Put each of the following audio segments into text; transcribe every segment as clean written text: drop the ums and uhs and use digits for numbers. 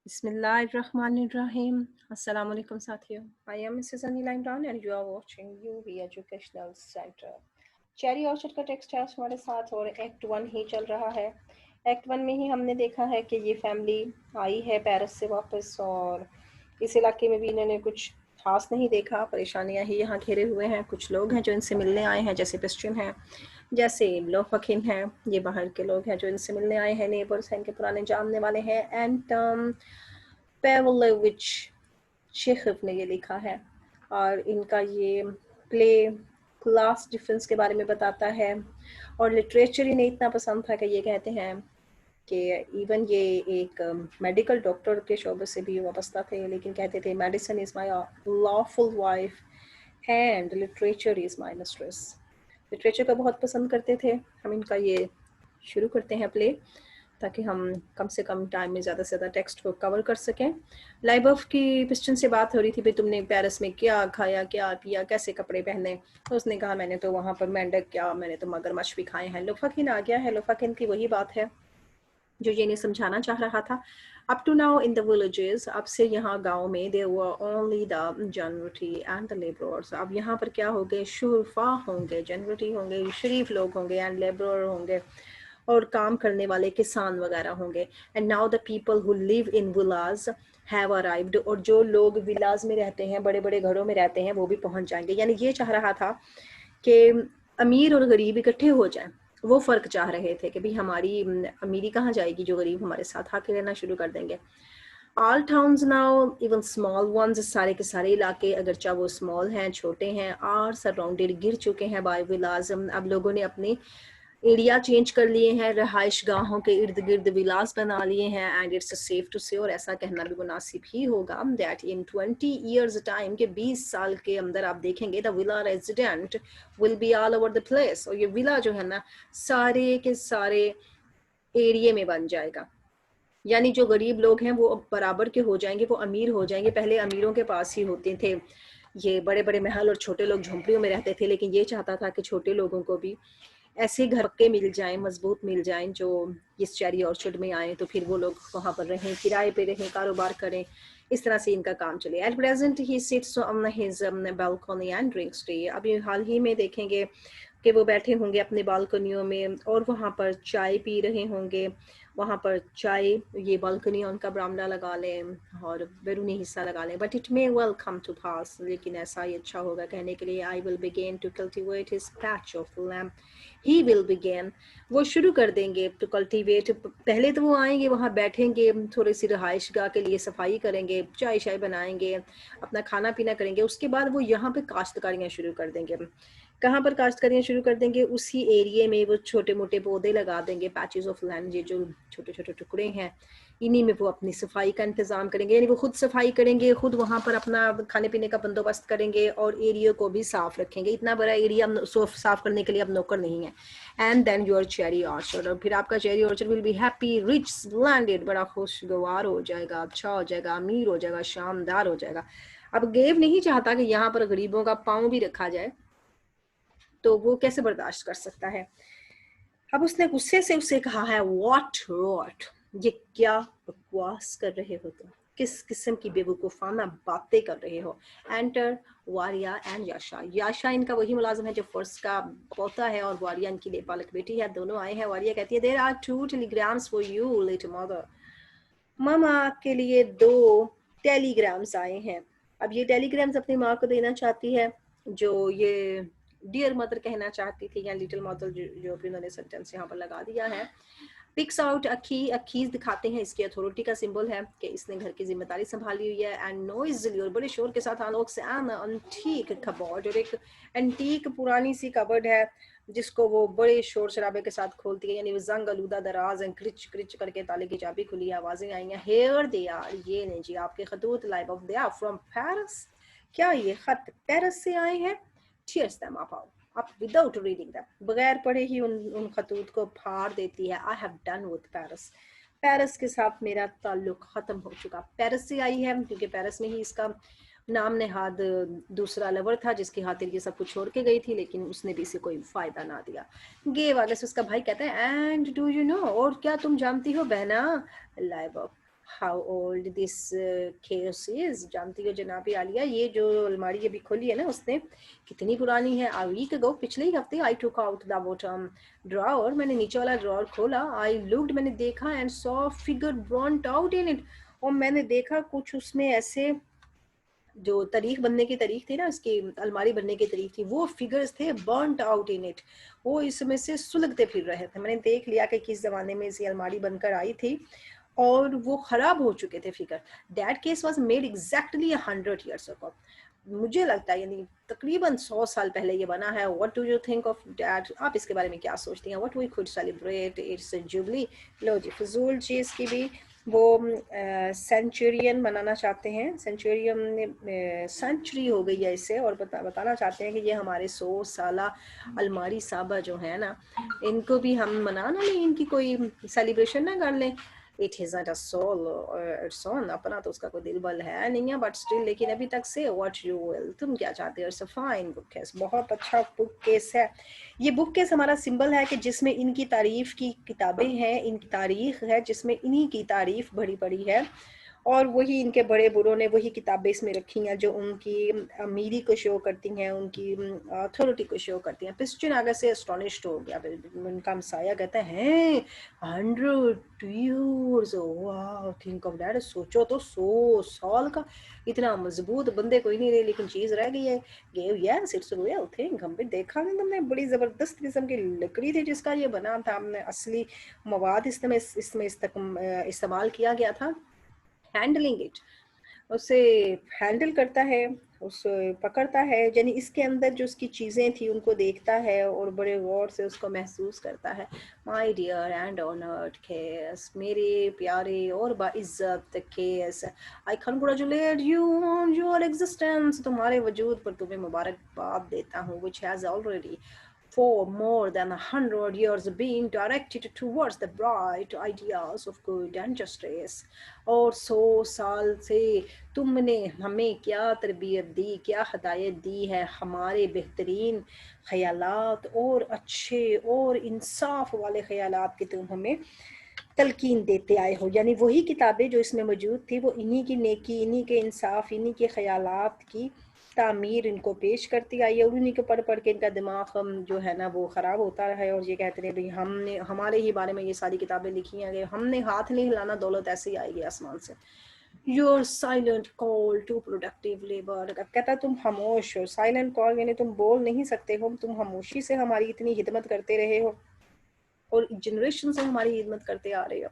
Bismillahirrahmanirrahim. Assalamu alaikum साथियों. I am Mrs. Anila Imran and you are watching UV Educational Center. Cherry orchard का text है हमारे साथ और एक्ट 1 ही चल रहा है. एक्ट 1 में ही हमने देखा है कि ये फैमिली आई है पेरिस से वापस और इस इलाके में भी इन्होंने कुछ खास नहीं देखा. परेशानियां ही यहाँ घेरे हुए हैं. कुछ लोग हैं जो इनसे मिलने आए हैं, जैसे पिस्टिन हैं, जैसे लोफकिन हैं. ये बाहर के लोग हैं जो इनसे मिलने आए हैं, नेबर्स हैं, इनके पुराने जानने वाले हैं. एंड पेवलोविच शेखव ने ये लिखा है और इनका ये प्ले क्लास डिफरेंस के बारे में बताता है और लिटरेचर इन्हें इतना पसंद था कि ये कहते हैं कि इवन ये एक मेडिकल डॉक्टर के शोबे से भी वाबस्ता थे, लेकिन कहते थे medicine is my lawful wife and literature is my mistress. Literature का बहुत पसंद करते थे. हम इनका ये शुरू करते हैं प्ले ताकि हम कम से कम टाइम में ज़्यादा से ज़्यादा टेक्स्ट को कवर कर सकें. लाइबफ की पिस्टन से बात हो रही थी, भाई तुमने पेरिस में क्या खाया, क्या पिया, कैसे कपड़े पहने. तो उसने कहा मैंने तो वहाँ पर मेंढक, क्या मैंने तो मगरमच्छ भी खाए हैं. लोफाकिन आ गया है. लोफाकिन की वही बात है जो ये नहीं समझाना चाह रहा था. Up to now in the villages, अब से यहाँ गाँव में there were only the gentry and the labourers. अब यहाँ पर क्या हो गए, शुरफा होंगे, जनरटी होंगे, शरीफ लोग होंगे, एंड लेबरर होंगे और काम करने वाले किसान वगैरह होंगे. And now the people who live in villages have arrived. और जो लोग विलाज में रहते हैं, बड़े बड़े घरों में रहते हैं, वो भी पहुंच जाएंगे. यानी ये चाह रहा था कि अमीर और गरीब इकट्ठे हो जाएं. वो फ़र्क चाह रहे थे कि भाई हमारी अमीरी कहाँ जाएगी, जो गरीब हमारे साथ आके रहना शुरू कर देंगे. All towns now even small once, सारे के सारे इलाके अगरचा वो स्मॉल हैं, छोटे हैं, आर सराउंडेड, गिर चुके हैं बाय विलाज. अब लोगों ने अपने एरिया चेंज कर लिए हैं, रहाइश गाहों के इर्द गिर्द विलास बना लिए हैं. एंड इट्स सेफ टू से, और ऐसा कहना भी मुनासिब ही होगा, दैट इन 20 ईयर्स टाइम के 20 साल के अंदर आप देखेंगे the villa resident will be all over the place. और ये विला जो है ना, सारे के सारे एरिया में बन जाएगा. यानी जो गरीब लोग हैं वो बराबर के हो जाएंगे, वो अमीर हो जाएंगे. पहले अमीरों के पास ही होते थे ये बड़े बड़े महल और छोटे लोग झोंपड़ियों में रहते थे. लेकिन ये चाहता था कि छोटे लोगों को भी ऐसे घर के मिल जाएं, मजबूत मिल जाएं, जो इस चेरी ऑर्चर्ड में आए तो फिर वो लोग वहाँ पर रहें, किराए पे रहें, कारोबार करें. इस तरह से इनका काम चले. At present he sits on his balcony and drinks T. अभी हाल ही में देखेंगे कि वो बैठे होंगे अपने बालकनियों में और वहाँ पर चाय पी रहे होंगे. वहाँ पर चाय, ये बालकनी उनका बरामदा लगा लें और बैरूनी हिस्सा लगा लें. But it may well come to pass, लेकिन ऐसा ही अच्छा होगा कहने के लिए. I will begin to cultivate his patch of lamp. He will begin, वो शुरू कर देंगे टू कल्टिवेट. पहले तो वो आएंगे, वहाँ बैठेंगे, थोड़ी सी रहाइश गाह के लिए सफाई करेंगे, चाय शाय बनाएंगे, अपना खाना पीना करेंगे. उसके बाद वो यहाँ पे काश्तकारियाँ शुरू कर देंगे. कहाँ पर काश्तकारियाँ शुरू कर देंगे, उसी एरिया में वो छोटे मोटे पौधे लगा देंगे, पैचेस ऑफ लैंड, ये जो छोटे छोटे टुकड़े हैं, इन्हीं में वो अपनी सफाई का इंतजाम करेंगे. यानी वो खुद सफाई करेंगे, खुद वहाँ पर अपना खाने पीने का बंदोबस्त करेंगे और एरिया को भी साफ रखेंगे. इतना बड़ा एरिया साफ करने के लिए अब नौकर नहीं है. And then your cherry orchard, और फिर आपका cherry orchard will be happy, rich, splendid, बड़ा खुशगवार हो जाएगा, अच्छा हो जाएगा, अमीर हो जाएगा, शानदार हो जाएगा. अब गेव नहीं चाहता कि यहाँ पर गरीबों का पाँव भी रखा जाए, तो वो कैसे बर्दाश्त कर सकता है. अब उसने गुस्से से उसे कहा है, व्हाट रॉट, ये क्या बकवास कर रहे हो तुम, किस किस्म की बेवकूफ़ाना बातें कर रहे हो. Enter Waria and याशा. याशा इनका वही मुलाजिम है जो फर्स्ट का पोता है और वारिया इनकी नेपालक बेटी है. दोनों आए हैं. वारिया कहती है, there are 2 telegrams for you little mother. मामा के लिए 2 टेलीग्राम्स आए हैं. अब ये टेलीग्राम्स अपनी माँ को देना चाहती है, जो ये डियर मदर कहना चाहती थी, या लिटिल मदर जो भी उन्होंने सेंटेंस यहाँ पर लगा दिया है. पिक्स आउट अखी, अखीज दिखाते हैं, इसकी अथॉरिटी का सिंबल है कि इसने घर की जिम्मेदारी संभाली हुई है. एंड नॉइजली, और बड़े शोर के साथ, अनोक्स एन एंटीक कबर्ड, और एक एंटीक पुरानी सी कबर्ड है जिसको वो बड़े शोर शराबे के साथ खोलती है. यानी वो जंग आलूदा दराज एंड क्रिच क्रिच करके ताले की चाबी खुली, आवाजें आई हैं. हेयर दे आर, ये नहीं जी आपके खतूत, Lyubov they are from Paris. क्या ये खत पेरिस से आए हैं? Tears them up without reading them, बगैर पढ़े ही उन खतूत को फाड़ देती है. I have done with Paris. Paris के साथ मेरा ताल्लुक ख़त्म हो चुका. पेरिस से आई है क्योंकि पेरिस में ही इसका नाम नेहाद दूसरा लवर था जिसकी खातिर ये सब कुछ छोड़ के गई थी, लेकिन उसने भी इसे कोई फ़ायदा ना दिया. गेव आगे से उसका भाई कहता है, एंड डू यू नो, और क्या तुम जानती हो बहना, live how old this case is. जानती हो जनाबी आलिया, ये जो अलमारी अभी खोली है ना उसने, कितनी पुरानी है। आ वीक अगो, पिछले ही हफ्ते, I took out the bottom drawer, मैंने नीचे वाला ड्रॉअर खोला, आई लुक्ड, मैंने देखा, and saw figure burnt out in it, और मैंने देखा कुछ उसमें ऐसे जो तारीख बनने की तारीख थी ना, इसकी अलमारी बनने की तारीख थी, वो फिगर्स थे बर्नट आउट इन इट, वो इसमें से सुलगते फिर रहे थे। मैंने देख लिया कि किस जमाने में इसी अलमारी बनकर आई थी, और वो खराब हो चुके थे figure. That case was made exactly 100 years ago। मुझे लगता है यानी तकरीबन 100 साल पहले ये बना है। What do you think of that? आप इसके बारे में क्या सोचती हैं? What we could celebrate its jubilee. लो जी, फजूल चीज़ की भी वो सेंचुरियन बनाना चाहते हैं, सेंचुरियन सेंचुरी हो गई है इससे, और बताना चाहते हैं कि ये हमारे 100 साला अलमारी साहबा जो है ना, इनको भी हम मनाना नहीं, इनकी कोई सेलिब्रेशन ना कर लें। It is not a soul it's on, अपना तो उसका कोई दिल बल है नहीं है, बट स्टिल, लेकिन अभी तक से व्हाट यू विल, तुम क्या चाहते हो। It's a fine book case, बहुत अच्छा बुक केस है ये। बुक केस हमारा सिंबल है कि जिसमें इनकी तारीफ की किताबें हैं, इनकी तारीख है जिसमें इन्हीं की तारीफ भरी पड़ी है, और वही इनके बड़े बुरों ने वही किताबें इसमें रखी हैं जो उनकी अमीरी को शो करती हैं, उनकी अथॉरिटी को शो करती हैं। पिस्टन आगे से एस्टोनिश्ड हो गया, उनका हमसाया कहता है 100 years, वाह, थिंक ऑफ दैट, सोचो तो 100 साल का इतना मजबूत बंदे कोई नहीं रहे, लेकिन चीज रह गई है। Gave yes it's real thing. हम भी देखा ना तुमने, बड़ी जबरदस्त किस्म की लकड़ी थी जिसका ये बना था, हमने असली मवाद इसमें इस्तेमाल किया गया था। हैंडलिंग इट, उसे हैंडल करता है, उसे पकड़ता है, यानी इसके अंदर जो उसकी चीज़ें थी उनको देखता है और बड़े गौर से उसको महसूस करता है। My dear and honoured case, मेरे प्यारे और बाइज्जत case, I congratulate you on your existence, तुम्हारे वजूद पर तुम्हें मुबारकबाद देता हूँ, which has already for more than 100 years being directed towards the bright ideals of good and justice। और 100 साल से तुमने हमें क्या तरबियत दी, क्या हदायत दी है, हमारे बेहतरीन ख्यालात और अच्छे और इंसाफ वाले ख्यालात की तुम हमें तलकीन देते आए हो। यानी वही किताबें जो इसमें मौजूद थी, वो इन्हीं की नेकी, इन्हीं के इंसाफ, इन्हीं के ख्यालात की तामीर इनको पेश करती आई है, और उन्हीं को पढ़ पढ़ के इनका दिमाग जो है ना वो ख़राब होता है, और ये कहते हैं भाई हमने, हमारे ही बारे में ये सारी किताबें लिखी हैं, हमने हाथ नहीं हिलाना, दौलत ऐसे ही आएगी आसमान से। Your silent call to productive labour, कहता तुम खामोश हो, साइलेंट कॉल यानी तुम बोल नहीं सकते हो, तुम खामोशी से हमारी इतनी हिदमत करते रहे हो और जनरेशन से हमारी हिदमत करते आ रहे हो।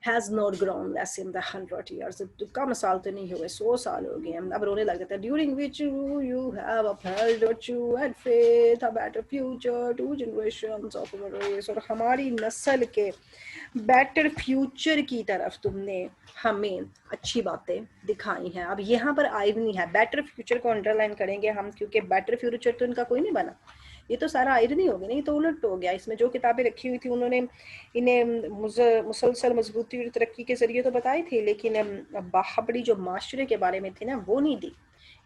has not grown less in the 100 years, तो कम साल तो नहीं हुए, 100 साल हो गए। अब रोने लग जाता है। During which you have upheld virtue and faith, a better future, 2 generations of our race, और हमारी नस्ल के बेटर फ्यूचर की तरफ तुमने हमें अच्छी बातें दिखाई हैं। अब यहाँ पर आयरनी है, बेटर फ्यूचर को अंडरलाइन करेंगे हम, क्योंकि बेटर फ्यूचर तो इनका कोई नहीं बना, ये तो सारा आयरनी हो गया, नहीं तो उलट हो गया। इसमें जो किताबें रखी हुई थी उन्होंने इन्हें मुसलसल मजबूती और तरक्की के जरिए तो बताई थी, लेकिन बाहबड़ी जो माशरे के बारे में थी ना वो नहीं दी।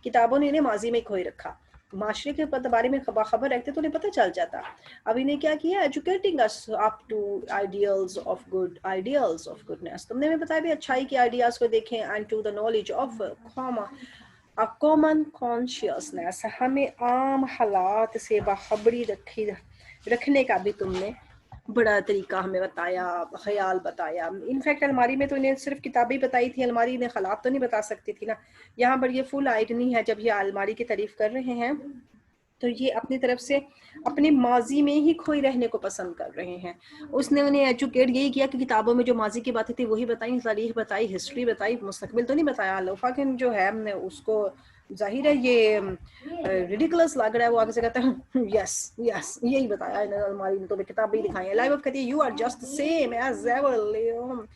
किताबों ने इन्हें माजी में खोई रखा, माशरे के बारे में खबर रखते तो उन्हें पता चल जाता। अब इन्हें क्या किया, educating us up to ideals of goodness, तुमने हमें बताया भी अच्छाई के आइडियाज को देखें, and to the knowledge of a common consciousness, हमें आम हालात से बाखबरी रखने का भी तुमने बड़ा तरीका हमें बताया, ख्याल बताया। इनफैक्ट अलमारी में तो इन्हें सिर्फ किताबें बताई थी, अलमारी इन्हें खलात तो नहीं बता सकती थी ना। यहाँ पर ये फुल आयरनी है, जब ये अलमारी की तारीफ कर रहे हैं तो ये अपनी तरफ से अपने माजी में ही खोई रहने को पसंद कर रहे हैं। उसने उन्हें एजुकेट यही किया कि किताबों में जो माजी की बातें थी वही बताई, तारीख बताई, हिस्ट्री बताई, मुस्तकबिल तो नहीं बताया। लोफाकिन जो है उसको जाहिर है ये रिडिकुलस लग रहा है, वो आगे से कहता है यस यस यही बताया अलमारी में, तो किताब भी दिखाई है। लाइव अब कहती है you are just same as ever Leon,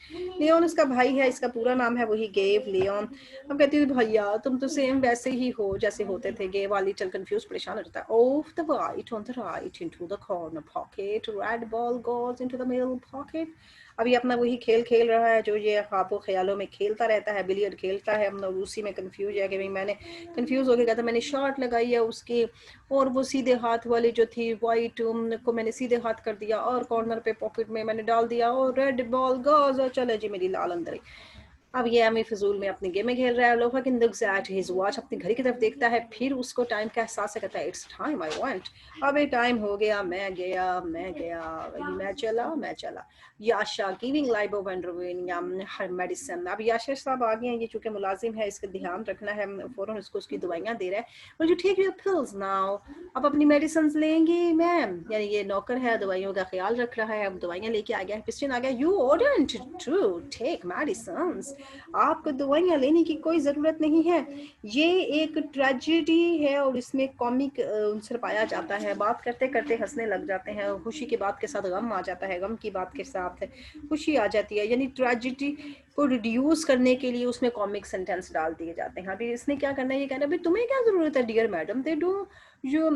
Leon इसका भाई है, इसका पूरा नाम है वही गेव लियोन। अब कहती है भैया तुम तो सेम वैसे ही हो जैसे होते थे। गेव वाली चल कंफ्यूज परेशान हो जाता है। Of the white on the right into the corner pocket, red ball goes into the middle pocket. अभी अपना वही खेल खेल रहा है जो ये ख्वाबों ख्यालों में खेलता रहता है, बिलियर्ड खेलता है, हमने उसी में कंफ्यूज है कि भाई मैंने कंफ्यूज हो गया था, मैंने शॉट लगाई है उसकी, और वो सीधे हाथ वाली जो थी वाइट को मैंने सीधे हाथ कर दिया और कॉर्नर पे पॉकेट में मैंने डाल दिया, और रेड बॉल गोज, और चले जी मेरी लाल अंदर ही। अब ये हमें फिजूल में अपनी गेमें खेल रहा है। लोफाकिन looks at his watch, अपनी घड़ी की तरफ देखता है, फिर उसको टाइम का एहसास है, कहता है इट्स टाइम आई वांट। अब ये टाइम हो गया, मैं गया, मैं चला। याशा गिविंग लाइबो हर मेडिसिन। अब याशा साहब आ गए हैं, ये चूंकि मुलाजिम है, इसका ध्यान रखना है, फौरन उसको उसकी दवाइयाँ दे रहा है। Will you take your pills now? अब अपनी मेडिसिन लेंगी मैम, यानी ये नौकर है, दवाइयों का ख्याल रख रहा है, अब दवाइयाँ लेके आ गया है। पिस्टन आ गया, you ordered to take medicines, आपको दवाइयाँ लेने की कोई ज़रूरत नहीं है। ये एक ट्रेजेडी है और इसमें कॉमिक अंसर पाया जाता है। बात करते करते हंसने लग जाते हैं, खुशी की बात के साथ गम आ जाता है, गम की बात के साथ खुशी आ जाती है, यानी ट्रेजेडी को रिड्यूस करने के लिए उसमें कॉमिक सेंटेंस डाल दिए जाते हैं। अभी इसने क्या करना है, ये कहना है भाई तुम्हें क्या ज़रूरत है dear madam, they do you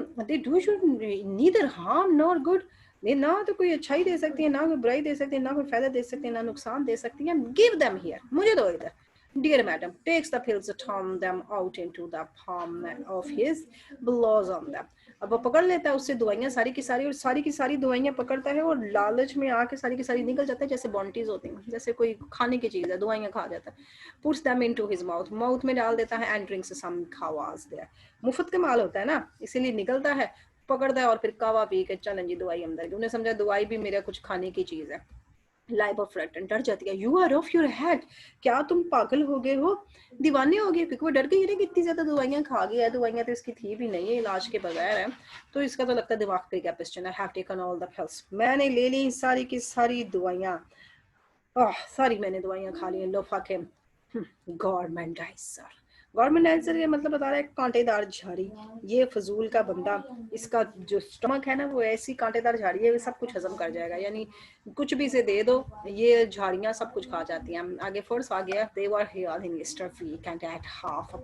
neither harm nor good, ये ना तो कोई अच्छाई दे सकती है, ना कोई बुराई दे सकती है, ना कोई फायदा दे सकती है, ना नुकसान दे सकती है। गिव देम हियर, मुझे दो इधर। Dear madam takes the pills, turn them out into the palm of his, blows on them। अब वो पकड़ लेता है उससे दवाइयाँ सारी की सारी, और सारी की सारी दवाइयाँ पकड़ता है और लालच में आके सारी की सारी निकल जाता है, जैसे बॉन्टीज होती हैं, जैसे कोई खाने की चीज़ है, दवाइयाँ खा जाता है। Puts them into his mouth, mouth में डाल देता है, and drinks some खावास there। मुफ्त का माल होता है ना, इसीलिए निकलता है, पकड़ता है और फिर कावा पी के चलन जी दवाई अंदर की। उन्हें समझा दवाई भी मेरा कुछ खाने की चीज़ है। लाइबा फ्रेटन डर जाती है, you are off your head, क्या तुम पागल हो गए हो, दीवाने हो गए, क्योंकि वो डर गई है कि इतनी ज्यादा दवाइयाँ खा गया है, दवाइयाँ तो इसकी थी भी नहीं है, इलाज के बगैर है, तो इसका तो लगता है दिमाग पे क्या पिस्टन है। Have taken all the pills, मैंने ले ली सारी की सारी दवाइयाँ, सारी मैंने दवाइयाँ खा ली। लोफा के गवर्नमेंट आइसर, गवर्नमेंट आइसर ये मतलब बता रहा है कांटेदार झाड़ी। ये फजूल का बंदा, इसका जो स्टमक है ना वो ऐसी कांटेदार झाड़ी है, वो सब कुछ हजम कर जाएगा, यानी कुछ भी इसे दे दो ये झाड़ियाँ सब कुछ खा जाती हैं। आगे फर्स्ट आ गया, they were here in Easter week and had half a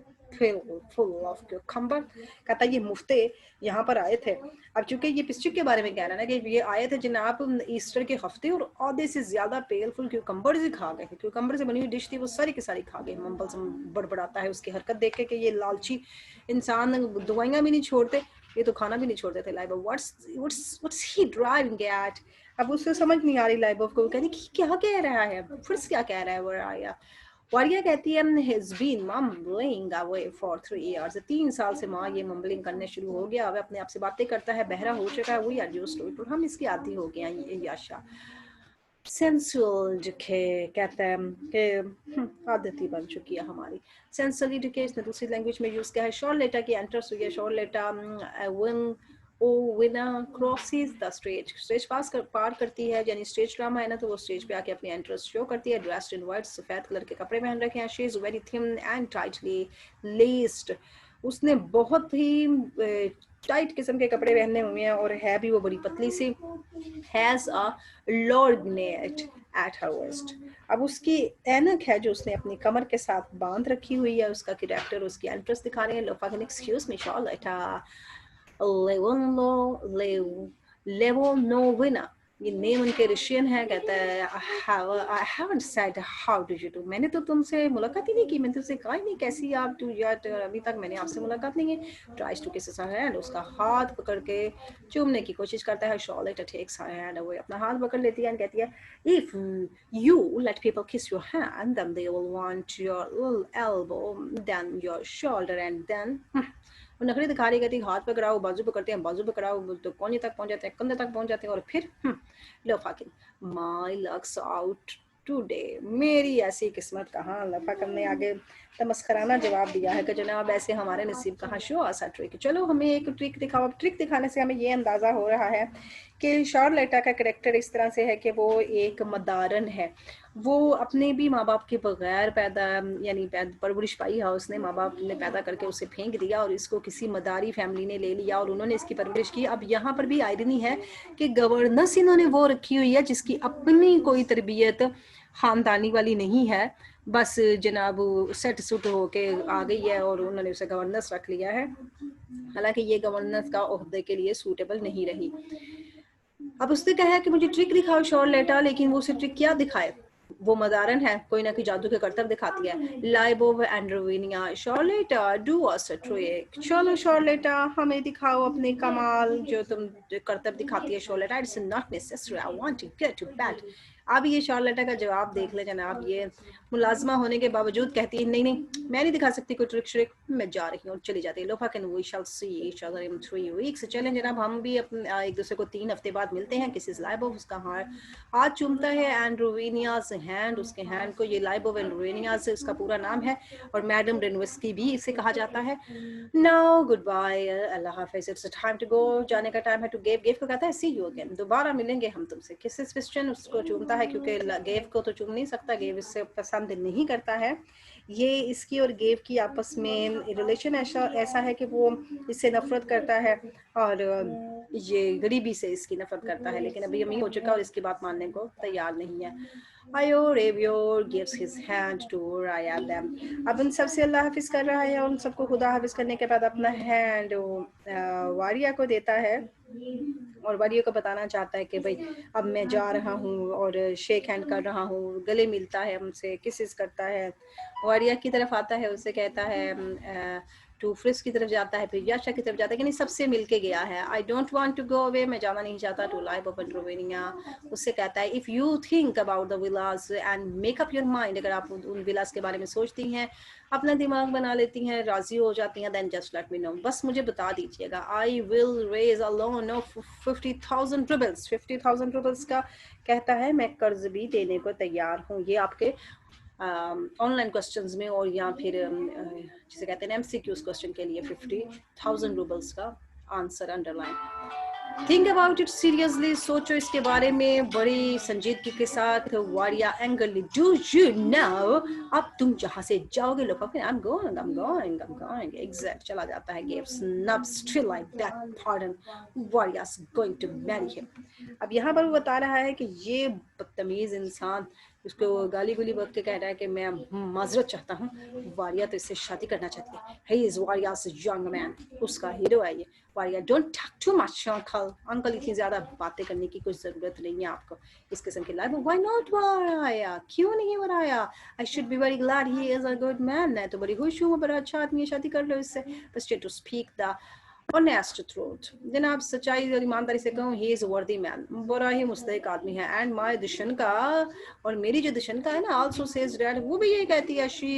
full of cucumber, कहता ये मुफ्ते यहाँ पर आए थे। अब चूंकि ये पिस्टिक के बारे में कह रहा है ना कि ये आए थे जनाब ईस्टर के हफ्ते, और आधे से ज्यादा पेलफुल क्यूकम्बर ही खा गए। क्यूकम्बर से बनी हुई डिश थी, वो सारी की सारी खा गए। मम्बल्स बड़बड़ाता है उसकी हरकत देख के कि ये लालची इंसान दवाइयाँ भी नहीं छोड़ते, ये तो खाना भी नहीं छोड़ते थे। लाइबा व्हाट्स ही ड्राइविंग एट, अब उसको समझ नहीं आ रही लाइबा को, कहती कि क्या कह रहा है, फिर क्या कह रहा है वो आया। वारिया कहती है has been mumbling away for 3 years, 3 साल से माँ ये मम्बलिंग करने शुरू हो गया, अब अपने आप से बातें करता है, बहरा हो चुका है, we are used to it, और हम इसकी आदी हो गए हैं। याशा सेंसुअल डिके कहता है कि आदती बन चुकी है हमारी। सेंसुअली डिके इसने दूसरी लैंग्वेज में यूज किया है। शॉर्लेटा की एंट्रेंस हुई है, शॉर्लेटा विन ओ विना क्रॉसेस द स्टेज, स्टेज पार करती है, यानी स्टेज ड्रामा है ना, तो वो स्टेज पे आके अपनी एंट्रेंस शो करती है। ड्रेस्ड इन वाइट, सफेद कलर के कपड़े पहन रखे हैं। She is very thin and tightly लेस्ड, उसने बहुत ही टाइट किस्म के कपड़े पहने हुए हैं और है भी वो बड़ी पतली सी। Has a lorgnette at her waist, अब उसकी ऐनक है जो उसने अपनी कमर के साथ बांध रखी हुई है, उसका कैरेक्टर उसकी एंट्रेंस दिखा रहे हैं। लोफा कैन एक्सक्यूज मी शॉर्लेटा लेवोनोविना, ये नेम उनके रशियन है। कहता है I haven't said how do you do, मैंने तो तुमसे मुलाकात ही नहीं की, मैंने तुमसे कहा ही नहीं कैसी आप टू यार, अभी तक मैंने आपसे मुलाकात नहीं है। ट्राइज टू किस हर हैंड, उसका हाथ पकड़ के चूमने की कोशिश करता है। शॉर्लेटा टेक्स हर हैंड अवे, अपना हाथ पकड़ लेती है और कहती है if you let people kiss your hand then they will want your little elbow then your shoulder and then वो नखरे दिखा रही, कहती हाथ पकड़ाओ, बाजू पकड़ते हैं, बाजू पकड़ाओ तो कोने तक पहुंच जाते हैं, कंधे तक पहुंच जाते हैं, और फिर Lopakhin my luck's out today, मेरी ऐसी किस्मत कहाँ। लफाकम ने आगे तमस्खराना जवाब दिया है कि जनाब ऐसे हमारे नसीब कहाँ, शो आसा ट्रिक, चलो हमें एक ट्रिक दिखाओ। ट्रिक दिखाने से हमें ये अंदाज़ा हो रहा है कि शॉर्लेटा का करेक्टर इस तरह से है कि वो एक मदारन है, वो अपने भी माँ बाप के बगैर पैदा, यानी परवरिश पाई है उसने, माँ बाप ने पैदा करके उसे फेंक दिया और इसको किसी मदारी फैमिली ने ले लिया और उन्होंने इसकी परवरिश की। अब यहाँ पर भी आयरनी है कि गवर्नेंस इन्होंने वो रखी हुई है जिसकी अपनी कोई तरबियत खानदानी वाली नहीं है, बस जनाब सेट सुट होके आ गई है और उन्होंने उसे गवर्नेंस रख लिया है, हालांकि ये गवर्नेंस का ओहदे के लिए सूटेबल नहीं रही। अब उसने कहा कि मुझे ट्रिक दिखाओ शॉर्लेटा, लेकिन वो उसे ट्रिक क्या दिखाए, वो मदारन है, कोई ना कोई जादू के करतब दिखाती है। लाइबो व एंड्रोविनिया, शॉर्लेटा डू अस अ ट्रिक, चलो शॉर्लेटा हमें दिखाओ अपने कमाल जो तुम करतब दिखाती है। Charlotta it's not necessary, I want to get to bed, अब ये शार्लेटा का जवाब देख ले जनाब, ये मुलाजमा होने के बावजूद कहती है नहीं नहीं मैं नहीं दिखा सकती कोई ट्रिक श्रिक, मैं जा रही हूँ, चली जाती है। लोफा can we shall see each other in 3 weeks. चलें जनाब, हम भी अपने एक दूसरे को 3 हफ्ते बाद मिलते हैं। किसी लाइबोव उसका हाथ चूमता है एंड रोवेनियाज हैंड, उसके हैंड को, ये लाइबोव एंड रोवेनियाज उसका पूरा नाम है, और मैडम रेनविस्की भी इसे कहा जाता है। नाउ गुड बाय, अल्लाह हाफिज, इट्स टाइम टू गो, जाने का टाइम है। टू गेव, गेव को कहता है सी यू अगेन, दोबारा मिलेंगे हम तुमसे। किसिस क्रिश्चियन उसको चूमता है, क्योंकि गेव को तो चूम नहीं सकता, गेव इससे पसंद नहीं करता है। ये इसकी और गेव की आपस में रिलेशन ऐसा है कि वो इससे नफरत करता है और ये गरीबी से इसकी नफरत करता है, लेकिन अभी अमीर हो चुका और इसकी बात मानने को तैयार नहीं है। आयो रेवियोर gives his hand to them। अब उन सबसे अल्लाह हाफिज कर रहा है, उन सबको खुदा हाफिज करने के बाद अपना हैंड वारिया को देता है, और वारिया को बताना चाहता है कि भाई अब मैं जा रहा हूँ, और शेक हैंड कर रहा हूँ, गले मिलता है हमसे, किसिस करता है, वारिया की तरफ आता है, उससे कहता है टू फ्रिस की तरफ जाता है, फिर याशा की तरफ जाता है, कि नहीं सबसे मिलके गया है। I don't want to go away, मैं जाना नहीं चाहता, टू लाइव ऑफ रोवेनिया। उससे कहता है if you think about the Vilas and make up your mind, अगर आप उन विलास के बारे में सोचती हैं, अपना दिमाग बना लेती हैं, राजी हो जाती हैं, then just let me know, बस मुझे बता दीजिएगा। I will raise a loan of 50,000 roubles, 50,000 roubles का कहता है मैं कर्ज भी देने को तैयार हूँ। ये आपके ऑनलाइन क्वेश्चंस में, और या फिर जिसे कहते हैं एमसीक्यूज क्वेश्चन के लिए 50,000 रूबल्स का answer underline. Think about it seriously, सोचो इसके बारे में बड़ी संजीदगी के साथ। Varya angrily, do you know, अब तुम जहां से जाओगे, लोग I am going, I am going, I am going, exact चला जाता है। Give snub still like that pardon, Varya is going to marry him. अब यहाँ पर वो बता रहा है कि ये बदतमीज इंसान उसको गाली गुली बक के कह रहा है कि मैं माजरत चाहता हूँ, वारिया तो इससे शादी करना चाहती है। He is Varya's young man, उसका हीरो है ये। Varya, don't talk too much uncle, uncle इतनी ज्यादा बातें करने की कुछ जरूरत नहीं है आपको इस किस्म की लाइफ। व्हाई नॉट वारिया, क्यों नहीं Varya, I should be very glad, he is a good man, मैं तो बड़ी खुश हूँ, बड़ा अच्छा आदमी है, शादी कर लो इससे। बस to speak the honest truth, जनाब सच्चाई और ईमानदारी से कहूँ, he is a worthy man, बड़ा ही मुस्तहिक आदमी है। and my दुश्मन का, और मेरी जो दुश्मन का है ना, also says that, वो भी यही कहती है, she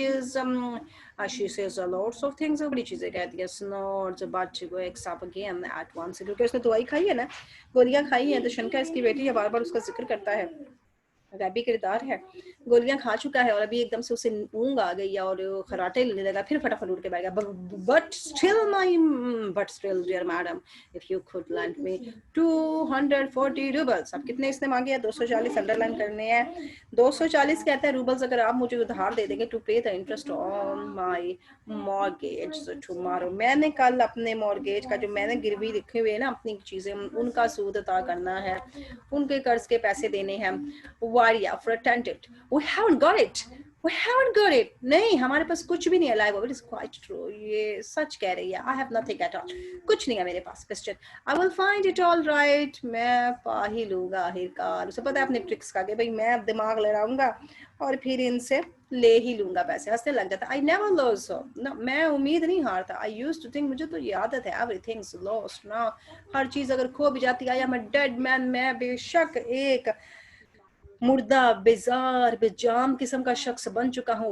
says a lots of things, बड़ी चीजें कहती है, snorts but wakes up again at once, क्योंकि उसने दवाई खाई है ना, गोलियां खाई हैं, दुश्मन का इसकी बेटी है, बार बार उसका जिक्र करता है, रैबी किरदार है, गोलियां खा चुका है, और अभी एकदम से उसे ऊँग आ गई और खराटे लेने लगा, फिर फटाफट उठ के बैठ गया। But still dear madam, if you could lend me 240 roubles. अब कितने इसने मांगे हैं? 240 अंडरलाइन करने हैं। 240 कहता है रूबल्स, अगर आप मुझे उधार दे देंगे, टू पे the interest on my mortgage tomorrow, मैंने कल अपने मॉर्गेज का, जो मैंने गिरवी रखे हुए है ना अपनी चीजें, उनका सूद अदा करना है, उनके कर्ज के पैसे देने हैं। वारिया pretended, we haven't got it, we haven't got it, नहीं हमारे पास कुछ भी नहीं है। Live, it is quite true, ये सच कह रही है। I have nothing at all, कुछ नहीं है मेरे पास। Question, I will find it all right, मैं पा ही लूंगा आखिरकार। उसे पता है अपने ट्रिक्स का, कि भाई मैं अब दिमाग लड़ाऊंगा और फिर इनसे ले ही लूंगा पैसे। हंसने लग जाता। I never lose hope, no, मैं उम्मीद नहीं हारता। I used to think, मुझे तो ये आदत है, everything's lost now, हर चीज अगर खो भी जाती है। I am a dead man, मैं बेशक एक मुर्दा बेजार बेजाम किस्म का शख्स बन चुका हूँ।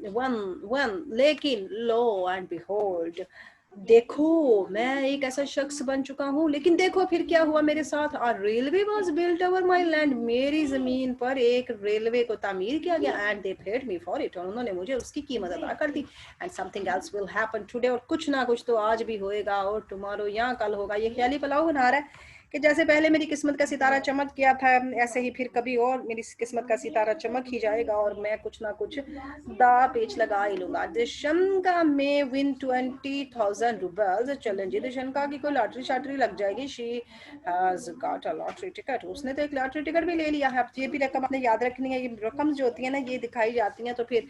वन लेकिन लो एंड बिहोल्ड, देखो मैं एक ऐसा शख्स बन चुका हूँ, लेकिन देखो फिर क्या हुआ मेरे साथ। A railway was built over my land, मेरी जमीन पर एक रेलवे को तामीर किया गया। And they paid me for it, और उन्होंने मुझे उसकी कीमत अदा कर दी। And something else will happen today, और कुछ ना कुछ तो आज भी होएगा, और टुमारो या कल होगा। ये ख्याली पलाव बना रहा है कि जैसे पहले मेरी किस्मत का सितारा चमक गया था, ऐसे ही फिर कभी और मेरी किस्मत का सितारा चमक ही जाएगा, और मैं कुछ ना कुछ दा पेच लगा ही लूंगा। दिशंका में विन 20,000 रूबल्स, चलें जी दिशंका की कोई लॉटरी शाटरी लग जाएगी। She has got a lottery ticket, उसने तो एक लॉटरी टिकट भी ले लिया है। ये भी रकम आपने याद रखनी है। ये रकम जो होती है ना, ये दिखाई जाती है तो फिर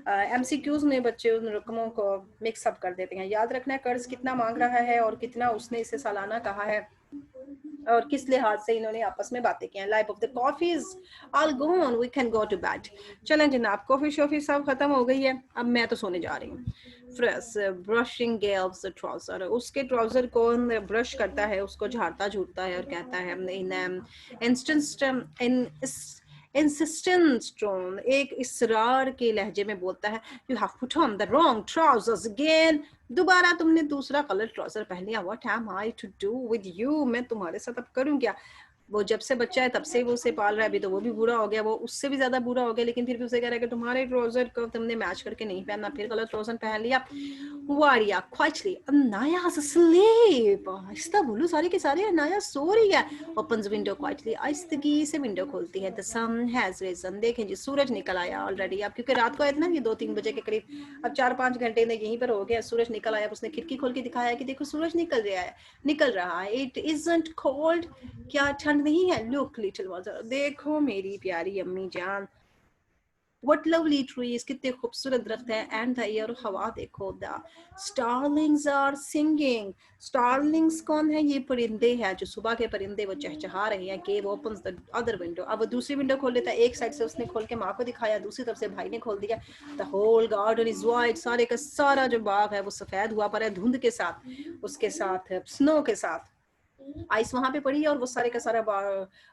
एमसीक्यूज में बच्चे उन रकमों को मिक्सअप कर देते हैं। याद रखना है कर्ज कितना मांग रहा है और कितना उसने इसे सालाना कहा है, और किस लिहाज से इन्होंने आपस में बातें की हैं। Life of the coffee is all gone, we can go to bed. चलें जनाब, कॉफी शॉफी सब खत्म हो गई है, अब मैं तो सोने जा रही हूँ। फ्रेश ब्रशिंग गेल्स ट्राउजर, उसके ट्राउजर को ब्रश करता है, उसको झाड़ता झूठता है और कहता है in instance in insistence tone, एक इसरार के लहजे में बोलता है, you have put on the wrong trousers again, दोबारा तुमने दूसरा कलर ट्राउजर पहन लिया, what am I to do with you, मैं तुम्हारे साथ अब करूं क्या। वो जब से बच्चा है तब से वो उसे पाल रहा है, अभी तो वो भी बुरा हो गया, वो उससे भी ज्यादा बुरा हो गया, लेकिन फिर भी उसे कह रहा है कि तुम्हारे ट्राउजर को तुमने मैच करके नहीं पहनना, फिर कलर ट्राउजर पहन लिया। वारिया क्वाइटली, अनाया's asleep, आहिस्ता बोलो सारे के सारे, अनाया सो रही है। opens window quietly, आहिस्तगी से विंडो खोलती है। the sun has risen, देखें जी सूरज निकल आया ऑलरेडी, अब क्योंकि रात को आया था ना ये 2-3 बजे के करीब, अब 4-5 घंटे में यहीं पर हो गया, सूरज निकल आया। उसने खिड़की खोल के दिखाया कि देखो सूरज निकल रहा है। it isn't cold, क्या ठंड नहीं है। look little mother, देखो मेरी प्यारी अम्मी जान, What lovely trees, कितने खूबसूरत दरख्त हैं, and the air, हवा देखो, the starlings are singing, starlings कौन है, ये परिंदे हैं जो सुबह के परिंदे, वो चहचहा रहे हैं। Cave opens the other window, अब वो दूसरी विंडो खोल लेता है, एक साइड से उसने खोल के माँ को दिखाया, दूसरी तरफ से भाई ने खोल दिया। The whole garden is white, सारे का सारा जो बाग है वो सफेद हुआ पर है, धुंध के साथ, उसके साथ स्नो के साथ आइस वहां पे पड़ी है, और वो सारे का सारा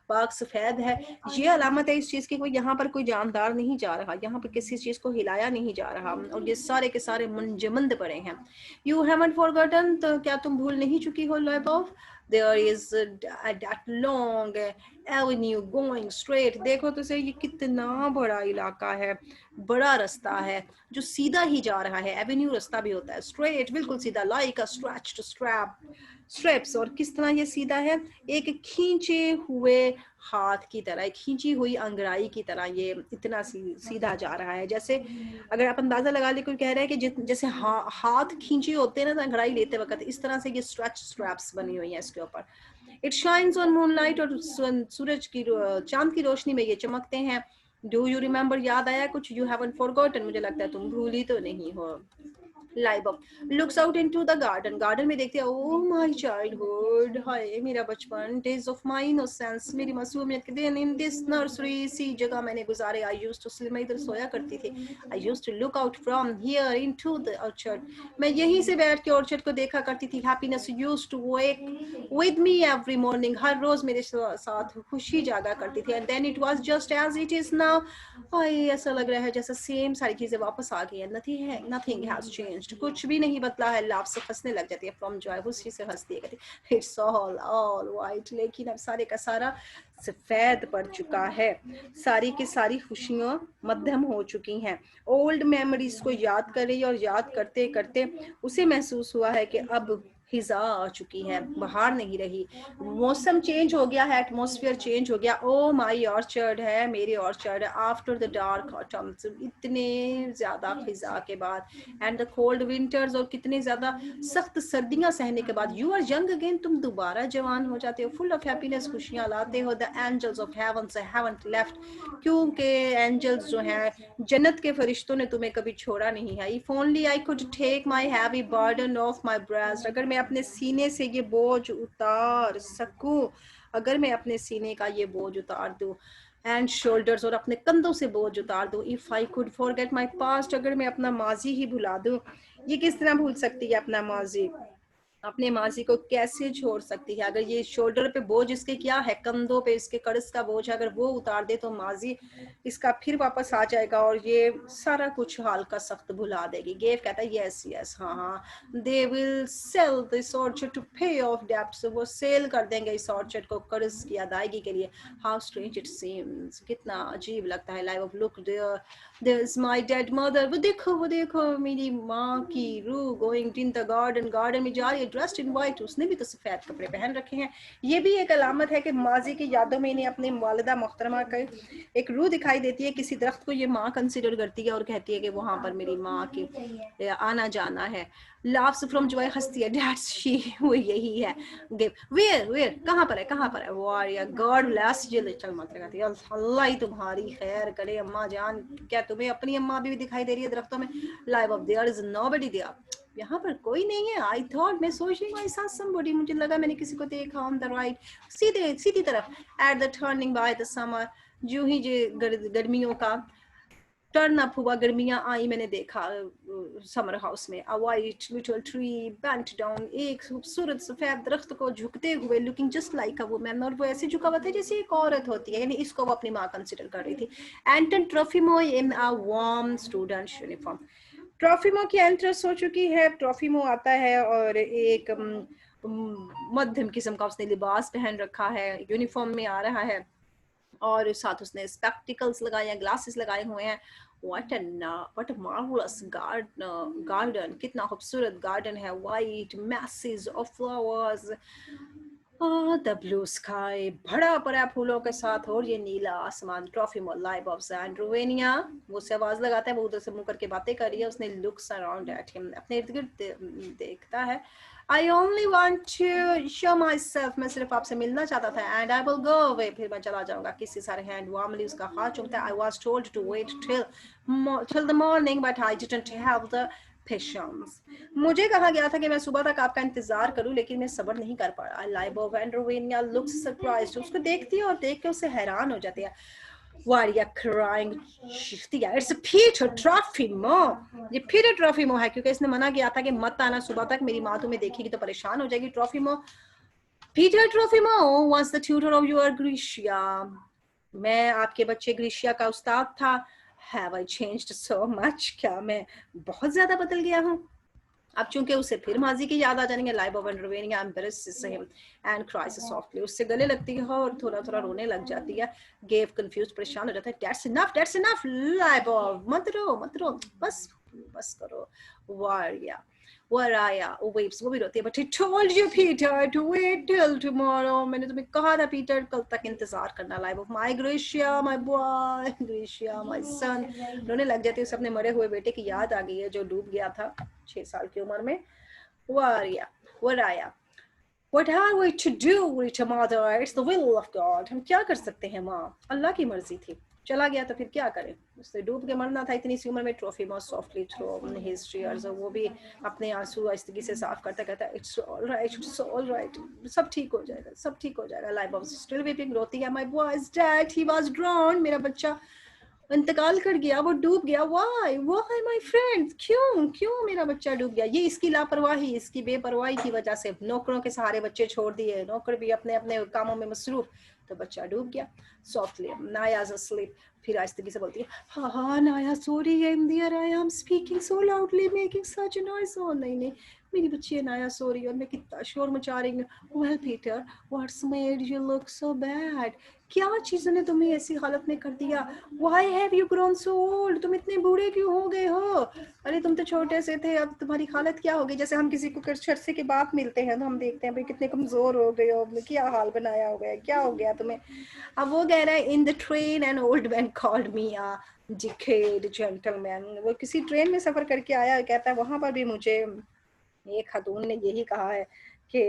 बाग सफेद है। ये अलामत है इस चीज की, कोई यहाँ पर कोई जानदार नहीं जा रहा, यहाँ पर किसी चीज को हिलाया नहीं जा रहा, और ये सारे के सारे मुंजमद पड़े हैं। यू हैवंट फॉरगॉटन, तो क्या तुम भूल नहीं चुकी हो लैबॉफ, there is that long avenue going straight, देखो तो सही ये कितना बड़ा इलाका है, बड़ा रास्ता है जो सीधा ही जा रहा है। एवेन्यू रास्ता भी होता है, स्ट्रेट बिल्कुल सीधा, लाइक अ स्ट्रेच्ड स्ट्रैप्स, और किस तरह ये सीधा है, एक खींचे हुए हाथ की तरह, एक खींची हुई अंगड़ाई की तरह ये इतना सीधा जा रहा है। जैसे अगर आप अंदाजा लगा ले, कोई कह रहा है कि जैसे हाथ खींचे होते हैं ना अंगड़ाई लेते वक्त, इस तरह से ये स्ट्रैप्स बनी हुई है इसके ऊपर। इट शाइन्स ऑन मूनलाइट, और सूरज की चांद की रोशनी में ये चमकते हैं। डू यू रिमेम्बर, याद आया कुछ। यू हैवंट फॉरगॉटन, मुझे लगता है तुम भूली तो नहीं हो। Lyubov looks out into the garden, garden में देखते हैं, ओ माय चाइल्डहुड, हाय मेरा बचपन, डेज ऑफ माय इनोसेंस, मेरी मासूमियत के दिन, इन दिस नर्सरी, इसी जगह मैंने गुजारे। आई यूज्ड टू स्लीप, मैं इधर सोया करती थी। I used to look out from here into the orchard, मैं यहीं से बैठ के ऑर्चर्ड को देखा करती थी। Happiness used to wake with me every morning, हर रोज मेरे साथ खुशी जागा करती थी। And then it was just as it is now, हाय ऐसा लग रहा है जैसे सेम सारी चीजें वापस आ गई है। नथिंग हैज चेंज्ड, कुछ भी नहीं बदला है। लाफ से हंसने लग जाती है, फ्रॉम जॉय, खुशी से हंसती है, इट्स ऑल वाइट, लेकिन अब सारे का सारा सफेद पड़ चुका है, सारी की सारी खुशियां मध्यम हो चुकी हैं। ओल्ड मेमोरीज को याद कर रही है, और याद करते करते उसे महसूस हुआ है कि अब खिजा आ चुकी है, बाहर नहीं रही, मौसम चेंज हो गया है, एटमॉस्फेयर चेंज हो गया। ओ माय ऑर्चर्ड है, मेरे orchard, after the dark autumn, इतने ज्यादा खिजा के बाद, एंड द कोल्ड विंटर्स, और कितने ज्यादा सख्त सर्दियां सहने के बाद, यू आर यंग अगेन, तुम दोबारा जवान हो जाते हो, फुल ऑफ हैप्पीनेस, खुशियां लाते हो। द एंजल्स ऑफ हेवन से हैवंट लेफ्ट, क्योंकि एंजल्स जो हैं, जन्नत के फरिश्तों ने तुम्हें कभी छोड़ा नहीं है। If only I could take my heavy burden off my breast, अगर मैं अपने सीने से ये बोझ उतार सकूं, अगर मैं अपने सीने का ये बोझ उतार दूं, एंड शोल्डर्स, और अपने कंधों से बोझ उतार दूं। If I could forget my past, अगर मैं अपना माजी ही भुला दूं, ये किस तरह भूल सकती है अपना माजी, अपने माजी को कैसे छोड़ सकती है। अगर ये शोल्डर पे बोझ इसके क्या है, कंधों पे इसके कर्ज का बोझ, अगर वो उतार दे तो माजी इसका फिर वापस आ जाएगा, और ये सारा कुछ हाल का सख्त भुला देगी। गेव कहता है यस यस, हाँ हाँ, they will sell this orchard to pay off debts, वो सेल कर देंगे इस ऑर्चर्ड को कर्ज की अदायगी के लिए। हाउ स्ट्रेंज इट सीम्स, कितना अजीब लगता है। Life of look there is my dead mother, वो देखो मेरी माँ की रूह, going in the garden, garden में जा रही है, ड्रेस्ड इन वाइट, उसने भी तो सफेद कपड़े पहन रखे हैं। ये भी एक अलामत है कि माजी की यादों में इन्हें अपने वालिदा मोहतरमा का एक रूह दिखाई देती है। किसी दरख्त को ये माँ कंसिडर करती है और कहती है कि वहां पर मेरी माँ की आना जाना है। लाफ्स फ्रॉम जॉय, हंसती है, दैट्स शी, वो यही है। वेयर कहाँ पर है, Varya God bless you little mother, कहती है अल्लाह ही तुम्हारी खैर करे अम्मा जान, क्या तुम्हें अपनी अम्मा भी दिखाई दे रही है दरख्तों में। Life of there is nobody there, यहाँ पर कोई नहीं है। आई थॉट, मैं सोच रही हूँ आई सॉ समबडी, मुझे लगा मैंने किसी को देखा ऑन द राइट, सीधी तरफ, at the turning by the summer, जो ही गर्मियों का टर्न अप हुआ, गर्मियां आई, मैंने देखा समर हाउस में अ white little tree bent down, एक खूबसूरत सफेद दरख्त को झुकते हुए, looking just like a woman, और वो ऐसे झुका हुआ था जैसे एक औरत होती है, यानी इसको वो अपनी माँ कंसिडर कर रही थी। एंटन ट्रोफिमो इन अ वार्म स्टूडेंट यूनिफॉर्म, ट्रोफिमो की एंट्रेंस हो चुकी है। ट्रोफिमो आता है और एक मध्यम किस्म का उसने लिबास पहन रखा है, यूनिफॉर्म में आ रहा है, और साथ उसने स्पेक्टिकल्स लगाए हैं, ग्लासेस लगाए हुए हैं। व्हाट अ मार्वलस गार्डन, कितना खूबसूरत गार्डन है, white message of flowers, the blue sky, भरा पड़ा फूलों के साथ, और ये नीला आसमान। ट्रोफिमो लाइव ऑफ सैंड रोवेनिया, वो से आवाज लगाता है, वो उधर से मुंह करके बातें कर रही है, उसने लुक्स अराउंड एट हिम, अपने इर्द गिर्द देखता है। I only want to show myself, मैं सिर्फ आपसे मिलना चाहता था, and I will go away, फिर मैं चला जाऊंगा। किसी सारे हैंड वार्मली उसका हाथ चूमता है। I was told to wait till the morning but I didn't have the patience, मुझे कहा गया था कि मैं सुबह तक आपका इंतजार करूं, लेकिन मैं सब्र नहीं कर पा रहा। लाइबो एंड रोवेनिया लुक्स सरप्राइज्ड, उसको देखती है और देख के उससे हैरान हो जाती है। वारिया क्राइंग, चीखती है, इट्स पीटर ट्रोफिमो, ये पीटर ट्रोफिमो है, क्योंकि इसने मना किया था कि मत आना सुबह तक, मेरी माँ तुम्हें देखेगी तो परेशान हो जाएगी। Trofimov, Peter Trofimov was the tutor of your Grisha, मैं आपके बच्चे ग्रीशिया का उस्ताद था। Have I changed so much, क्या मैं बहुत ज्यादा बदल गया हूँ? अब चूंकि उसे फिर माजी की याद आ जाएंगे, लाइव ऑफ रोवेनिया embraces him and cries softly, उससे गले लगती है और थोड़ा थोड़ा रोने लग जाती है। गेव कंफ्यूज, परेशान हो जाता है। दैट्स इनफ लाइव ऑफ, मत रो, बस बस करो। वारिया वराया वेव्स, वो भी रोती है। But he told you Peter to wait till tomorrow, मैंने तुम्हें कहा था पीटर कल तक इंतजार करना। Live of my Grisha my boy, Grisha my son, रोने लग जाती है। उसे अपने मरे हुए बेटे की याद आ गई है जो डूब गया था 6 साल की उम्र में। वराया What are we to do with a mother? It's the will of God. हम क्या कर सकते हैं माँ, अल्लाह की मर्जी थी, चला गया तो फिर क्या करें, उससे डूब के मरना था इतनी सी उम्र में। Trofimov softly through his tears, वो भी अपने आंसू आहिस्तगी से साफ करता कहता है इट्स ऑल राइट, सब ठीक हो जाएगा, सब ठीक हो जाएगा। लाइफ ऑफ स्टिल वीपिंग, रोती है। My boy is dead, he was drawn, मेरा बच्चा इंतकाल कर गया, वो डूब गया। वाई माय फ्रेंड, क्यों क्यों मेरा बच्चा डूब गया? ये इसकी लापरवाही, इसकी बेपरवाही की वजह से। नौकरों के सहारे बच्चे छोड़ दिए, नौकर भी अपने अपने कामों में मसरूफ, तो बच्चा डूब गया। सॉफ्टली नायाज अस्लीप, फिर आहिस्तगी से बोलती है हाँ नाया sorry, in there I am speaking so loudly making such a noise. नहीं नहीं, मेरी बच्ची है नाया सॉरी, और मैं कितना शोर मचा रही हूँ। Well Peter, what's made you look so bad, क्या चीज़ों ने तुम्हें ऐसी हालत में कर दिया? Why have you grown so old? तुम इतने बूढ़े क्यों हो गए हो? अरे तुम तो छोटे से थे, अब तुम्हारी हालत क्या हो गई? जैसे हम किसी को कुछ अरसे के बाद मिलते हैं तो हम देखते हैं भाई कितने कमजोर हो गए हो, क्या हाल बनाया हो गया, क्या हो गया तुम्हें? अब वो कह रहा है in the train an old man called me a decade gentleman, वो किसी ट्रेन में सफर करके आया, कहता है वहां पर भी मुझे एक खातून ने यही कहा है कि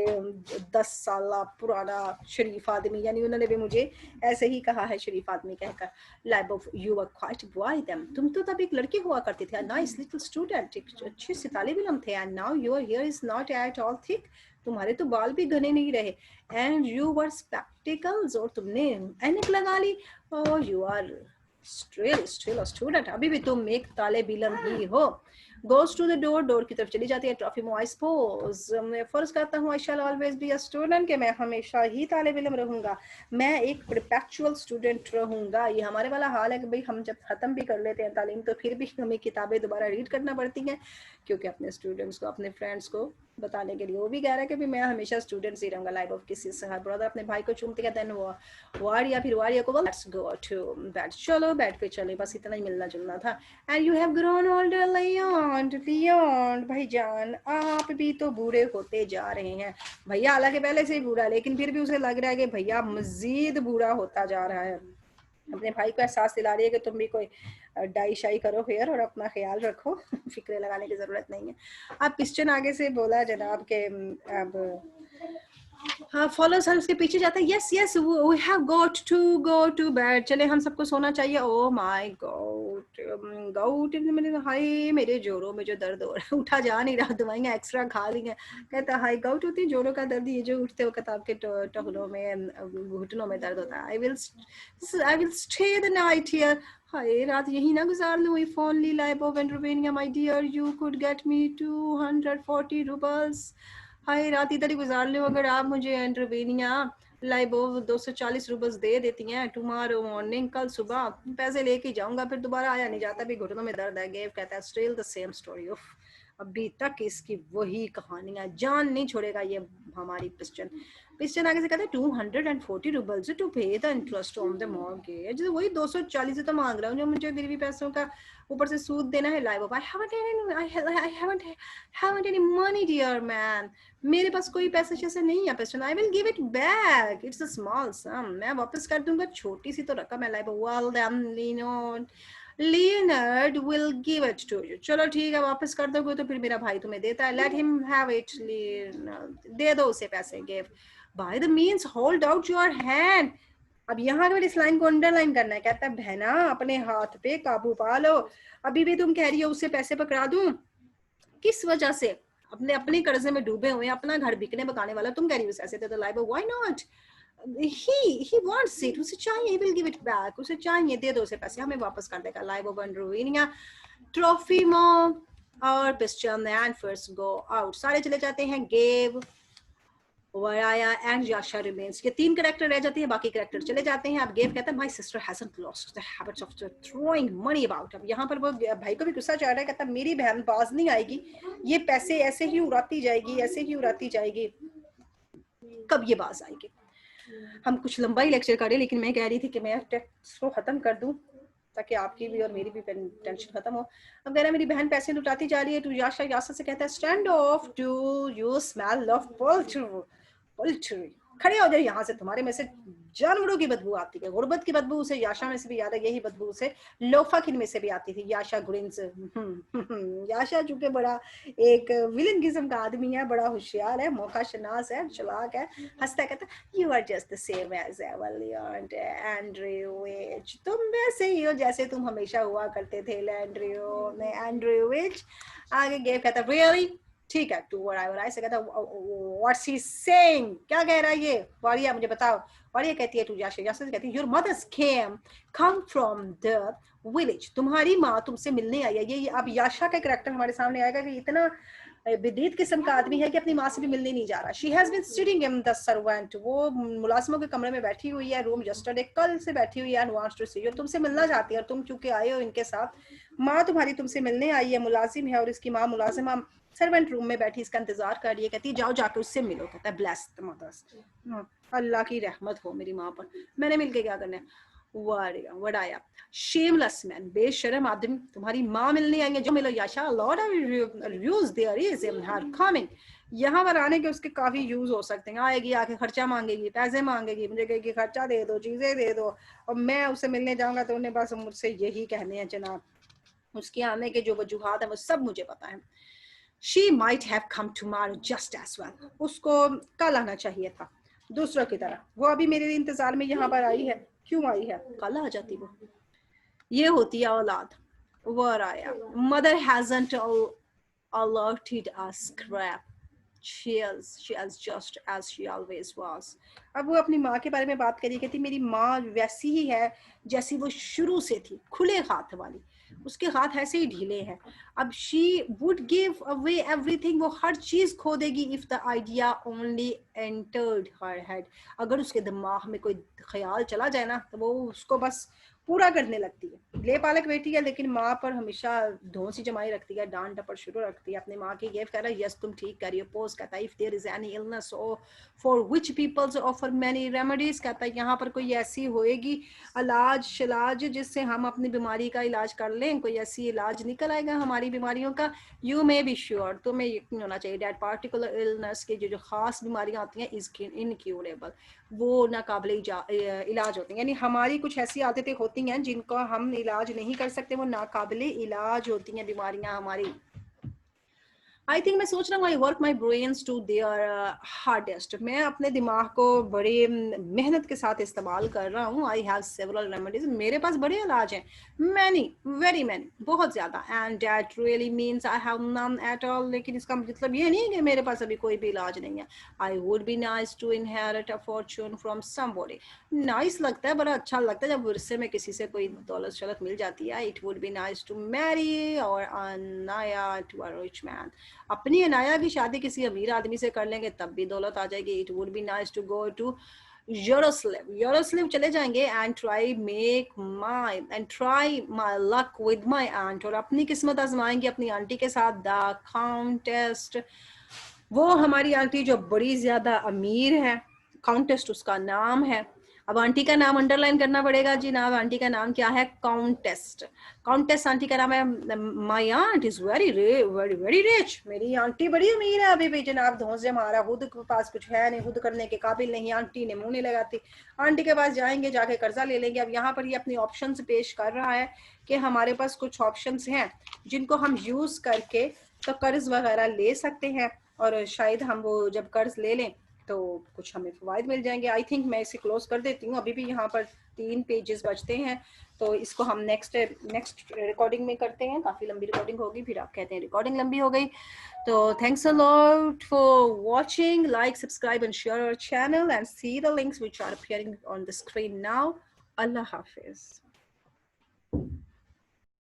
10 साल पुराना शरीफ आदमी, यानी उन्होंने भी मुझे ऐसे ही कहा है शरीफ आदमी कहकर। Life of you are quite boy them, तुम तो तब एक लड़के हुआ करते थे, नाइस लिटिल स्टूडेंट, एक अच्छे से तालिब इल्म थे। And now your here is not at all thick, तुम्हारे तो बाल भी घने नहीं रहे। एंड यू वर स्पेक्टिकल्स, और तुमने ऐनक लगा ली। और you are still a student, अभी भी तुम एक तालिब इल्म ही हो। goes to the डोर की तरफ चली जाती है। ट्रॉफिमो, I suppose, मैं फर्ज करता हूँ I shall always be a student, कि मैं हमेशा ही तालिब इल्म रहूंगा, मैं एक परपेचुअल स्टूडेंट रहूंगा। ये हमारे वाला हाल है कि भाई हम जब खत्म भी कर लेते हैं तालीम तो फिर भी हमें किताबें दोबारा रीड करना पड़ती हैं, क्योंकि अपने स्टूडेंट्स को, अपने फ्रेंड्स को बताने के लिए। वो भी कह रहा है कि भी मैं हमेशा स्टूडेंट ही रहूंगा। लाइफ ऑफ किसी से ब्रदर अपने भाई को चूमते कहते हैं वो वारिया, फिर वारिया को बोल लेट्स गो टू बेड, चलो बेड पे चले, बस इतना ही मिलना जुलना था। And you have grown older Leon, भाईजान आप भी तो बूढ़े होते जा रहे हैं। भैया हालांकि पहले से ही बूढ़ा, लेकिन फिर भी उसे लग रहा है कि भैया मजीद बूढ़ा होता जा रहा है। अपने भाई को एहसास दिला रही है कि तुम भी कोई डाई शाई करो हेयर और अपना ख्याल रखो, फिक्रे लगाने की जरूरत नहीं है। अब क्वेश्चन आगे से बोला जनाब के अब हाँ फॉलोअर्स हर उसके पीछे जाता है। Yes yes we have go to bed, चले हम सबको सोना चाहिए। ओ माय गॉड गॉड, मेरे हाय मेरे जोड़ों में जो दर्द हो रहा है, उठा जा नहीं रहा, दवाइयाँ एक्स्ट्रा खा ली हैं। कहता हाय गॉड होती है जोड़ों का दर्द, ये जो उठते वक्त आपके टखनों में घुटनों में दर्द होता है। I will stay the night here. हाय रात यही ना गुजार लूँ। If only Lyubov and my dear you could get me 240 roubles. हाय रात इधर ही गुजार लो अगर आप मुझे एंटरवेनिया लाइबो 240 रुपए दे देती हैं टुमारो मॉर्निंग, कल सुबह पैसे लेके जाऊंगा, फिर दोबारा आया नहीं जाता, भी घुटनों में दर्द है। गेव कहता है still the same story of, अभी तक इसकी वही कहानियां, जान नहीं छोड़ेगा ये हमारी पिस्टन। पिस्टन आगे से कहता है 240 रूबल्स टू पे the interest on the mortgage, वही 240 तो मांग रहा हूँ जो मुझे गिरवी पैसों का ऊपर से सूद देना है। Lyubov I haven't any money dear man, मेरे पास कोई पैसे जैसे नहीं है पिस्टन। I will give it back, it's a small sum, मैं वापस कर दूंगा, छोटी सी तो रकम है। Lyubov well then Leonard will give it to you, चलो ठीक है वापस कर दोगे तो फिर मेरा भाई तुम्हें देता है। लेट हिम हैव इट, दे दो उसे पैसे। Give by the means hold out your hand. अब यहाँ पर इस लाइन को अंडरलाइन करना है। कहता है बहना अपने हाथ पे काबू पा लो, अभी भी तुम कह रही हो उससे पैसे पकड़ा दूं, किस वजह से? अपने कर्जे में डूबे हुए, अपना घर बिकने बकाने वाला, तुम कह रही हो ऐसे थे तो live why not, he wants it, उसे चाहिए, he will give it back, उसे चाहिए, दे दो उसे पैसे, हमें वापस कर देगा। लाइव वन रूविनिया ट्रॉफीमो और piston and first go out, सारे चले जाते हैं। गेव, वराया एंड याशा रिमेन्स, ये तीन कैरेक्टर रह जाते हैं, बाकी कैरेक्टर चले जाते हैं। अब गेव कहता है my sister hasn't lost the habits of throwing money about. अब यहाँ पर वो भाई को भी गुस्सा चढ़ रहा है, कहता मेरी बहन बाज नहीं आएगी, ये पैसे ऐसे ही उड़ाती जाएगी, ऐसे ही उड़ाती जाएगी, कब ये बाज आएगी। हम कुछ लंबा ही लेक्चर करें, लेकिन मैं कह रही थी कि मैं टेक्स्ट को खत्म कर दूं ताकि आपकी भी और मेरी भी टेंशन खत्म हो। अब कह रहा है मेरी बहन पैसे लुटाती जा रही है। तो याशा से कहता है stand of, do you smell of poultry, खड़े हो जाए यहाँ से, तुम्हारे में से जानवरों की बदबू आती है। गुर्बत की बदबू उसे याशा में से भी याद है, यही बदबू उसे लोफा खिन में से भी आती थी। याशा ग्रिन्स, याशा चूंकि बड़ा एक विलन किस्म का आदमी है, बड़ा होशियार है, मौका शनास है, चालाक है, हंसता कहता you are just the same as Andreyevich, तुम वैसे ही हो जैसे तुम हमेशा हुआ करते थे एंड्रयूविच। आगे गेव कहता रियली, ठीक है, टू वराई से कहता व्हाट्स ही सेइंग, क्या कह रहा है ये वारिया, मुझे बताओ। वारिया कहती है टू याशा से कहती है your mother's come from the village, तुम्हारी माँ तुमसे मिलने आई है। ये अब याशा का कैरेक्टर हमारे सामने आएगा कि इतना विदित किस्म का आदमी है कि अपनी माँ से भी मिलने नहीं जा रहा। She has been sitting in the servant, वो मुलाजिमों के कमरे में बैठी हुई है, रूम यस्टरडे, कल से बैठी हुई है, and wants to see you, तुमसे मिलना चाहती है, और तुम चूंकि आए हो इनके साथ, माँ तुम्हारी तुमसे मिलने आई है, मुलाजिम है और इसकी माँ मुलाजिमा सर्वेंट रूम में बैठी इसका इंतजार कर रही है। कहती है जाओ जाकर उससे मिलो। कहता है ब्लेस द मदर्स, अल्लाह की रहमत हो मेरी माँ पर, मैंने मिलके क्या करना है। वडाया शेमलेस मैन, बेशरम आदमी, तुम्हारी माँ मिलने आएंगे, जो मिलो। Yasha lot of use there is in her coming, यहाँ पर आने के उसके काफी यूज हो सकते हैं। आएगी आके खर्चा मांगेगी, पैसे मांगेगी, मुझे कहेगी खर्चा दे दो, चीजें दे दो, और मैं उससे मिलने जाऊंगा तो उन्हें बस मुझसे यही कहने हैं जनाब। उसके आने के जो वजूहात है वो सब मुझे पता है। She might have come tomorrow just as well, उसको कल आना चाहिए था दूसरों की तरह, वो अभी मेरे इंतजार में यहाँ पर आई है, क्यों आई है, कल आ जाती वो। ये होती है औलाद। वराया mother hasn't alerted us scrap, she is just as she always was। अब वो अपनी माँ के बारे में बात करी, कहती मेरी माँ वैसी ही है जैसी वो शुरू से थी, खुले हाथ वाली, उसके हाथ ऐसे ही ढीले हैं। अब she would give away everything, वो हर चीज खो देगी, if the idea only entered her head, अगर उसके दिमाग में कोई ख्याल चला जाए ना तो वो उसको बस पूरा करने लगती है। ले पालक बेटी है लेकिन माँ पर हमेशा धौंसी जमाई रखती है, डांट डपट शुरू रखती है अपनी माँ की। ये कह रहा है यस तुम ठीक कर रही हो। पोज कहता है if there is any illness for which peoples offer many remedies, कहता है यहाँ पर कोई ऐसी होएगी इलाज शिलाज जिससे हम अपनी बीमारी का इलाज कर लें, कोई ऐसी इलाज निकल आएगा हमारी बीमारियों का। यू मे बी श्योर, तुम्हें यकीन होना चाहिए दैट पार्टिकुलर इलनेस की जो खास बीमारियां होती हैं इज इनक्यूरेबल, वो नाकाबिल इलाज होती हैं। यानी हमारी कुछ ऐसी आदतें होती हैं जिनका हम इलाज नहीं कर सकते, वो नाकाबिल इलाज होती हैं बीमारियां हमारी। आई थिंक मैं सोच रहा हूँ I work my brains to their hardest. मैं अपने दिमाग को बड़ी मेहनत के साथ इस्तेमाल कर रहा हूँ। आई हैव सेवरल रेमेडीज, मेरे पास बड़े इलाज हैं, मैनी, वेरी मैनी, बहुत ज़्यादा। And that really means I have none at all. लेकिन इसका मतलब ये नहीं कि मेरे पास अभी कोई भी इलाज नहीं है। I would be nice to inherit a fortune from somebody. Nice लगता है, बड़ा अच्छा लगता है जब विरसे में किसी से कोई दौलत शौलत मिल जाती है। It would be nice to marry our Anya to a rich man. अपनी अनाया की शादी किसी अमीर आदमी से कर लेंगे तब भी दौलत आ जाएगी। It would be nice to go to Yaroslavl चले जाएंगे and try my luck with my aunt, और अपनी किस्मत आजमाएंगे अपनी आंटी के साथ, द काउंटेस्ट। वो हमारी आंटी जो बड़ी ज्यादा अमीर है, काउंटेस्ट उसका नाम है। अब आंटी का नाम अंडरलाइन करना पड़ेगा जी। नाम आंटी का नाम क्या है? काउंटेस्ट। काउंटेस्ट आंटी का नाम है। My aunt is very very very rich. मेरी आंटी बड़ी अमीर है। अभी भी जनाब धौंसे मारा, खुद के पास कुछ है नहीं, खुद करने के काबिल नहीं। आंटी ने मुंह नहीं लगाती। आंटी के पास जाएंगे, जाके कर्जा ले लेंगे। अब यहाँ पर ये अपनी ऑप्शंस पेश कर रहा है कि हमारे पास कुछ ऑप्शंस हैं जिनको हम यूज करके तो कर्ज वगैरह ले सकते हैं, और शायद हम वो जब कर्ज ले लें तो कुछ हमें फवायद मिल जाएंगे। आई थिंक मैं इसे क्लोज कर देती हूँ। अभी भी यहाँ पर 3 पेजेस बचते हैं, तो इसको हम नेक्स्ट रिकॉर्डिंग में करते हैं। काफ़ी लंबी रिकॉर्डिंग होगी, फिर आप कहते हैं रिकॉर्डिंग लंबी हो गई। तो thanks a lot for watching. Like, subscribe and share our channel and see the links which are appearing on the screen now. अल्लाह हाफिज।